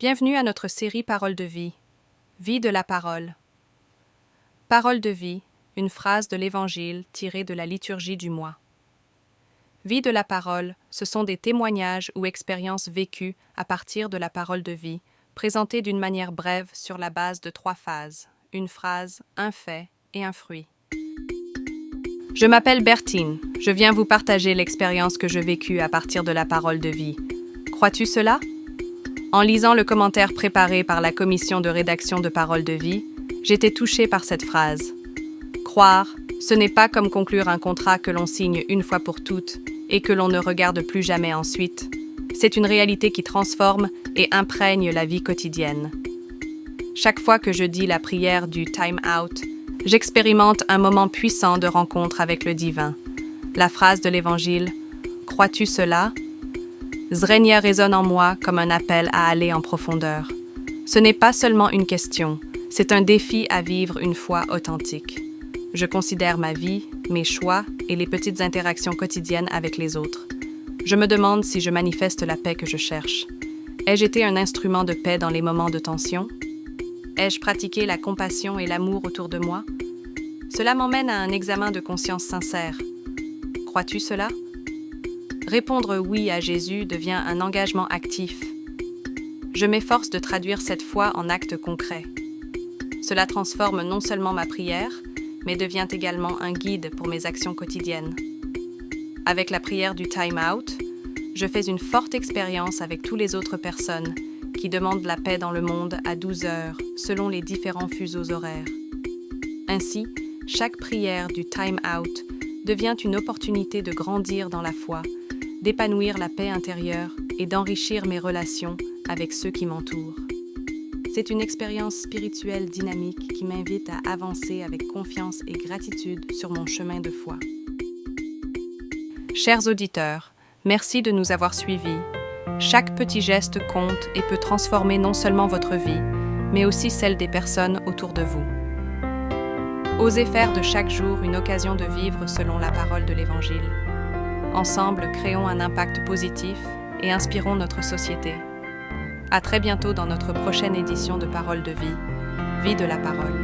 Bienvenue à notre série Paroles de vie. Vie de la parole. Parole de vie, une phrase de l'Évangile tirée de la liturgie du mois. Vie de la parole, ce sont des témoignages ou expériences vécues à partir de la parole de vie, présentées d'une manière brève sur la base de 3 phases, une phrase, un fait et un fruit. Je m'appelle Bertine, je viens vous partager l'expérience que je vécue à partir de la parole de vie. Crois-tu cela? En lisant le commentaire préparé par la commission de rédaction de Paroles de vie, j'étais touchée par cette phrase. Croire, ce n'est pas comme conclure un contrat que l'on signe une fois pour toutes et que l'on ne regarde plus jamais ensuite. C'est une réalité qui transforme et imprègne la vie quotidienne. Chaque fois que je dis la prière du time out, j'expérimente un moment puissant de rencontre avec le divin. La phrase de l'Évangile « Crois-tu cela ?» Zrenia résonne en moi comme un appel à aller en profondeur. Ce n'est pas seulement une question, c'est un défi à vivre une foi authentique. Je considère ma vie, mes choix et les petites interactions quotidiennes avec les autres. Je me demande si je manifeste la paix que je cherche. Ai-je été un instrument de paix dans les moments de tension? Ai-je pratiqué la compassion et l'amour autour de moi? Cela m'emmène à un examen de conscience sincère. Crois-tu cela? Répondre oui à Jésus devient un engagement actif. Je m'efforce de traduire cette foi en actes concrets. Cela transforme non seulement ma prière, mais devient également un guide pour mes actions quotidiennes. Avec la prière du time out, je fais une forte expérience avec toutes les autres personnes qui demandent la paix dans le monde à 12 heures, selon les différents fuseaux horaires. Ainsi, chaque prière du time out devient une opportunité de grandir dans la foi, d'épanouir la paix intérieure et d'enrichir mes relations avec ceux qui m'entourent. C'est une expérience spirituelle dynamique qui m'invite à avancer avec confiance et gratitude sur mon chemin de foi. Chers auditeurs, merci de nous avoir suivis. Chaque petit geste compte et peut transformer non seulement votre vie, mais aussi celle des personnes autour de vous. Osez faire de chaque jour une occasion de vivre selon la parole de l'Évangile. Ensemble, créons un impact positif et inspirons notre société. À très bientôt dans notre prochaine édition de Paroles de vie, Vie de la parole.